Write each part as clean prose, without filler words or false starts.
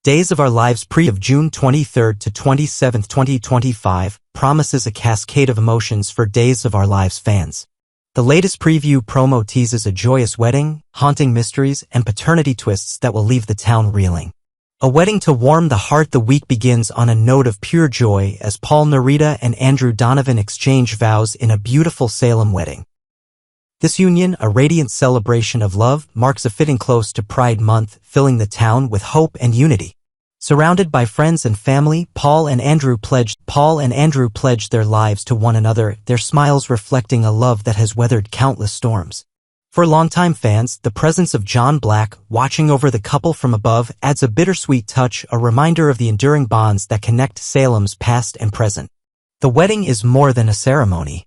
Days of Our Lives pre of June 23 to 27, 2025 promises a cascade of emotions for Days of Our Lives fans. The latest preview promo teases a joyous wedding, haunting mysteries, and paternity twists that will leave the town reeling. A wedding to warm the heart. The week begins on a note of pure joy as Paul Nerita and Andrew Donovan exchange vows in a beautiful Salem wedding. This union, a radiant celebration of love, marks a fitting close to Pride Month, filling the town with hope and unity. Surrounded by friends and family, Paul and Andrew pledged their lives to one another, their smiles reflecting a love that has weathered countless storms. For longtime fans, the presence of John Black, watching over the couple from above, adds a bittersweet touch, a reminder of the enduring bonds that connect Salem's past and present. The wedding is more than a ceremony.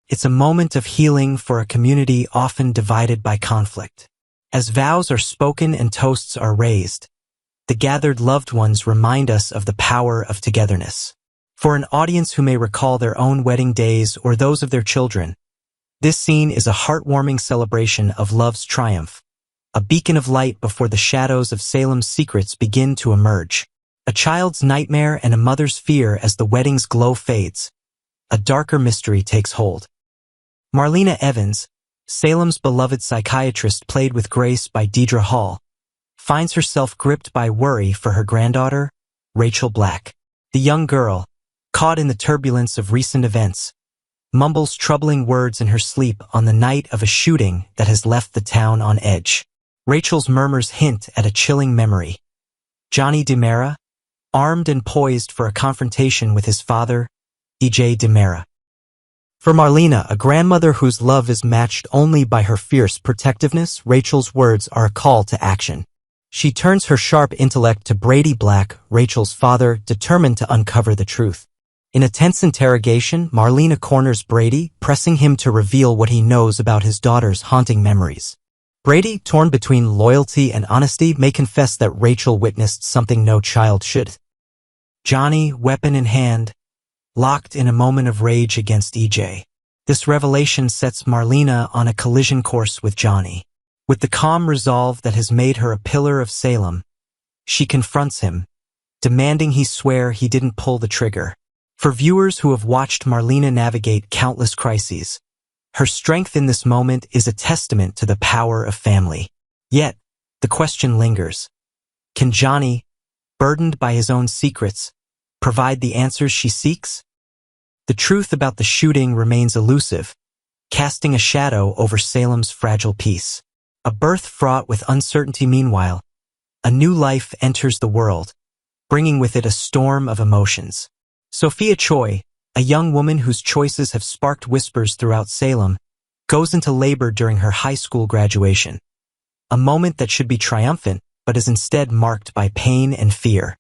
It's a moment of healing for a community often divided by conflict. As vows are spoken and toasts are raised, the gathered loved ones remind us of the power of togetherness. For an audience who may recall their own wedding days or those of their children, this scene is a heartwarming celebration of love's triumph, a beacon of light before the shadows of Salem's secrets begin to emerge. A child's nightmare and a mother's fear as the wedding's glow fades. A darker mystery takes hold. Marlena Evans, Salem's beloved psychiatrist played with grace by Deidre Hall, finds herself gripped by worry for her granddaughter, Rachel Black. The young girl, caught in the turbulence of recent events, mumbles troubling words in her sleep on the night of a shooting that has left the town on edge. Rachel's murmurs hint at a chilling memory. Johnny DiMera, armed and poised for a confrontation with his father, E.J. DiMera. For Marlena, a grandmother whose love is matched only by her fierce protectiveness, Rachel's words are a call to action. She turns her sharp intellect to Brady Black, Rachel's father, determined to uncover the truth. In a tense interrogation, Marlena corners Brady, pressing him to reveal what he knows about his daughter's haunting memories. Brady, torn between loyalty and honesty, may confess that Rachel witnessed something no child should. Johnny, weapon in hand, locked in a moment of rage against EJ. This revelation sets Marlena on a collision course with Johnny. With the calm resolve that has made her a pillar of Salem, she confronts him, demanding he swear he didn't pull the trigger. For viewers who have watched Marlena navigate countless crises, her strength in this moment is a testament to the power of family. Yet, the question lingers. Can Johnny, burdened by his own secrets, provide the answers she seeks? The truth about the shooting remains elusive, casting a shadow over Salem's fragile peace. A birth fraught with uncertainty. Meanwhile, a new life enters the world, bringing with it a storm of emotions. Sophia Choi, a young woman whose choices have sparked whispers throughout Salem, goes into labor during her high school graduation. A moment that should be triumphant, but is instead marked by pain and fear.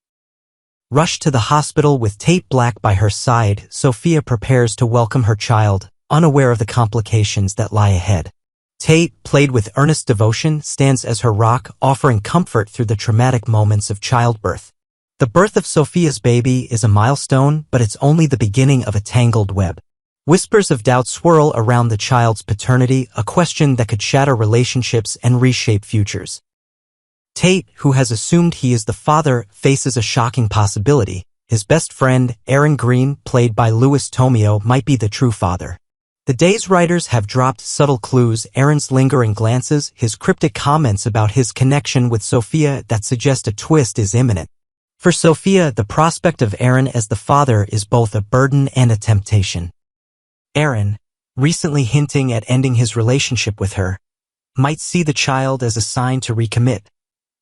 Rushed to the hospital with Tate Black by her side, Sophia prepares to welcome her child, unaware of the complications that lie ahead. Tate, played with earnest devotion, stands as her rock, offering comfort through the traumatic moments of childbirth. The birth of Sophia's baby is a milestone, but it's only the beginning of a tangled web. Whispers of doubt swirl around the child's paternity, a question that could shatter relationships and reshape futures. Tate, who has assumed he is the father, faces a shocking possibility. His best friend, Aaron Green, played by Louis Tomeo, might be the true father. The day's writers have dropped subtle clues, Aaron's lingering glances, his cryptic comments about his connection with Sophia that suggest a twist is imminent. For Sophia, the prospect of Aaron as the father is both a burden and a temptation. Aaron, recently hinting at ending his relationship with her, might see the child as a sign to recommit,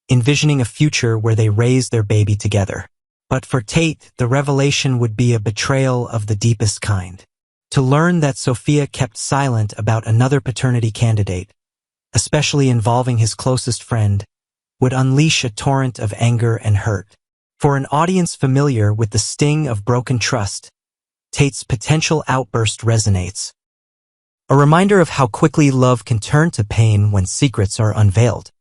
envisioning a future where they raise their baby together. But for Tate, the revelation would be a betrayal of the deepest kind. To learn that Sophia kept silent about another paternity candidate, especially involving his closest friend, would unleash a torrent of anger and hurt. For an audience familiar with the sting of broken trust, Tate's potential outburst resonates. A reminder of how quickly love can turn to pain when secrets are unveiled.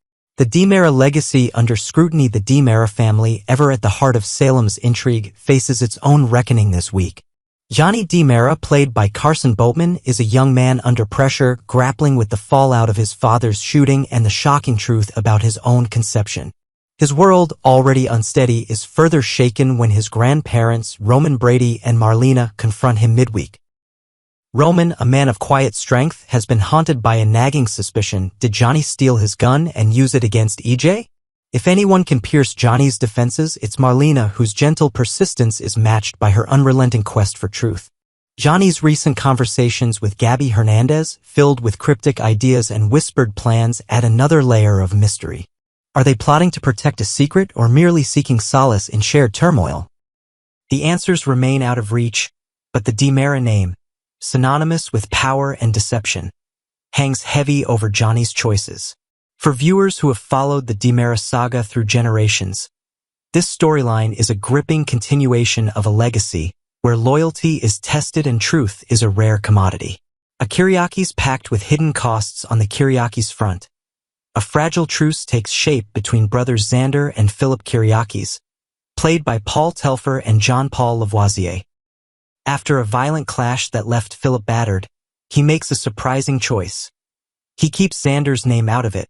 The DiMera legacy under scrutiny. The DiMera family, ever at the heart of Salem's intrigue, faces its own reckoning this week. Johnny DiMera, played by Carson Boatman, is a young man under pressure, grappling with the fallout of his father's shooting and the shocking truth about his own conception. His world, already unsteady, is further shaken when his grandparents, Roman Brady and Marlena, confront him midweek. Roman, a man of quiet strength, has been haunted by a nagging suspicion: did Johnny steal his gun and use it against EJ? If anyone can pierce Johnny's defenses, it's Marlena, whose gentle persistence is matched by her unrelenting quest for truth. Johnny's recent conversations with Gabby Hernandez, filled with cryptic ideas and whispered plans, add another layer of mystery. Are they plotting to protect a secret or merely seeking solace in shared turmoil? The answers remain out of reach, but the DiMera name, synonymous with power and deception, hangs heavy over Johnny's choices. For viewers who have followed the DiMera saga through generations, this storyline is a gripping continuation of a legacy where loyalty is tested and truth is a rare commodity. A Kiriakis pact with hidden costs on the Kiriakis front. A fragile truce takes shape between brothers Xander and Philip Kiriakis, played by Paul Telfer and Jean-Paul Lavoisier. After a violent clash that left Philip battered, he makes a surprising choice. He keeps Xander's name out of it,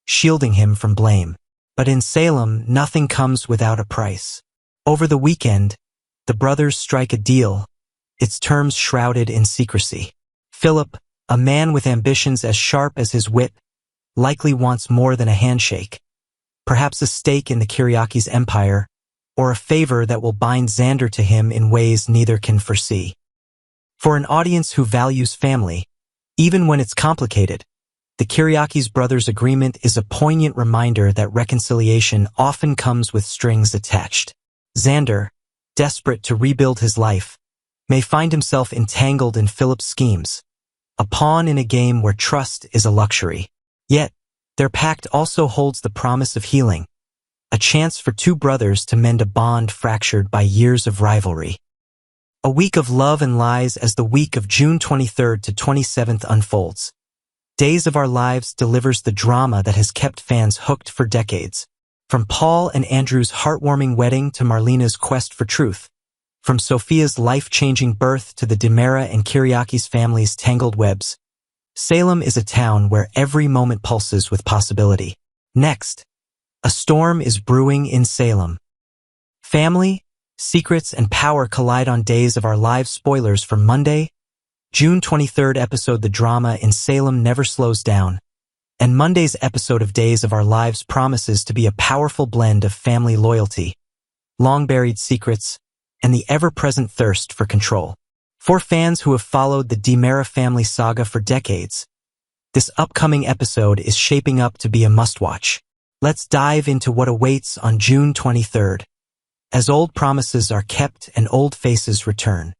shielding him from blame. But in Salem, nothing comes without a price. Over the weekend, the brothers strike a deal, its terms shrouded in secrecy. Philip, a man with ambitions as sharp as his wit, likely wants more than a handshake. Perhaps a stake in the Kiriakis empire, or a favor that will bind Xander to him in ways neither can foresee. For an audience who values family, even when it's complicated, the Kiriakis brothers' agreement is a poignant reminder that reconciliation often comes with strings attached. Xander, desperate to rebuild his life, may find himself entangled in Philip's schemes, a pawn in a game where trust is a luxury. Yet, their pact also holds the promise of healing, a chance for two brothers to mend a bond fractured by years of rivalry. A week of love and lies as the week of June 23rd to 27th unfolds. Days of Our Lives delivers the drama that has kept fans hooked for decades. From Paul and Andrew's heartwarming wedding to Marlena's quest for truth. From Sophia's life-changing birth to the DiMera and Kiriakis families' tangled webs. Salem is a town where every moment pulses with possibility. Next, a storm is brewing in Salem. Family, secrets, and power collide on Days of Our Lives. Spoilers for Monday, June 23rd episode. The drama in Salem never slows down, and Monday's episode of Days of Our Lives promises to be a powerful blend of family loyalty, long-buried secrets, and the ever-present thirst for control. For fans who have followed the DiMera family saga for decades, this upcoming episode is shaping up to be a must-watch. Let's dive into what awaits on June 23rd, as old promises are kept and old faces return.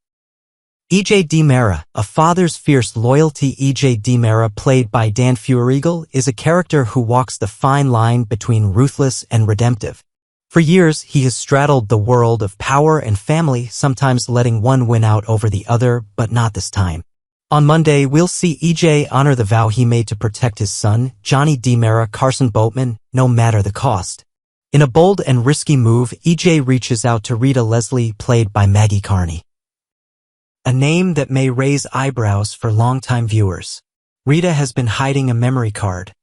EJ DiMera, a father's fierce loyalty. EJ DiMera, played by Dan Feuerriegel, is a character who walks the fine line between ruthless and redemptive. For years, he has straddled the world of power and family, sometimes letting one win out over the other, but not this time. On Monday, we'll see EJ honor the vow he made to protect his son, Johnny DiMera Carson Boatman, no matter the cost. In a bold and risky move, EJ reaches out to Rita Leslie, played by Maggie Carney. A name that may raise eyebrows for longtime viewers. Rita has been hiding a memory card,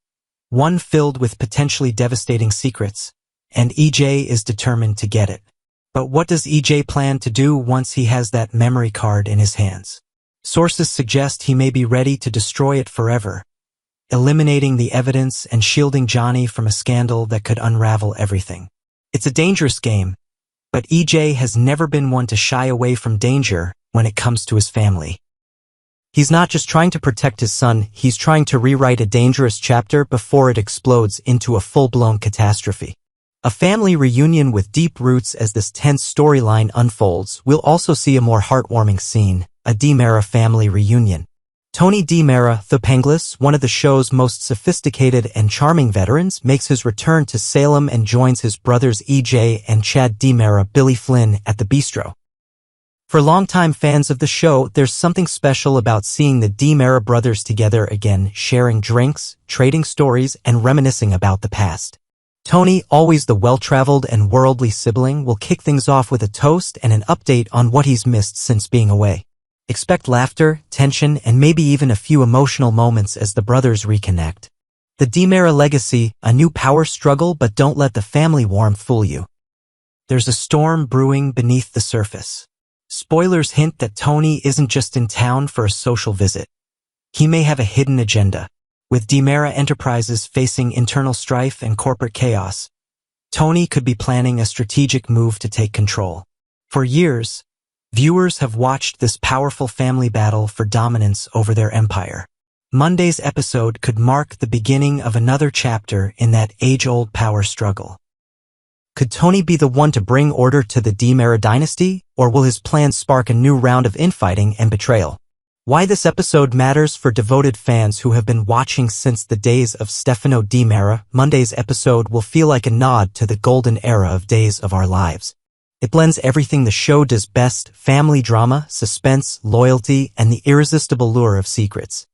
one filled with potentially devastating secrets, and EJ is determined to get it. But what does EJ plan to do once he has that memory card in his hands? Sources suggest he may be ready to destroy it forever, eliminating the evidence and shielding Johnny from a scandal that could unravel everything. It's a dangerous game, but EJ has never been one to shy away from danger when it comes to his family. He's not just trying to protect his son, he's trying to rewrite a dangerous chapter before it explodes into a full-blown catastrophe. A family reunion with deep roots. As this tense storyline unfolds, we'll also see a more heartwarming scene, a DiMera family reunion. Tony DiMera, the Panglis, one of the show's most sophisticated and charming veterans, makes his return to Salem and joins his brothers EJ and Chad DiMera, Billy Flynn, at the bistro. For longtime fans of the show, there's something special about seeing the DiMera brothers together again, sharing drinks, trading stories, and reminiscing about the past. Tony, always the well-traveled and worldly sibling, will kick things off with a toast and an update on what he's missed since being away. Expect laughter, tension, and maybe even a few emotional moments as the brothers reconnect. The DiMera legacy, a new power struggle, but don't let the family warmth fool you. There's a storm brewing beneath the surface. Spoilers hint that Tony isn't just in town for a social visit. He may have a hidden agenda. With DiMera Enterprises facing internal strife and corporate chaos, Tony could be planning a strategic move to take control. For years, viewers have watched this powerful family battle for dominance over their empire. Monday's episode could mark the beginning of another chapter in that age-old power struggle. Could Tony be the one to bring order to the DiMera dynasty, or will his plans spark a new round of infighting and betrayal? Why this episode matters for devoted fans who have been watching since the days of Stefano DiMera. Monday's episode will feel like a nod to the golden era of Days of Our Lives. It blends everything the show does best: family drama, suspense, loyalty, and the irresistible lure of secrets.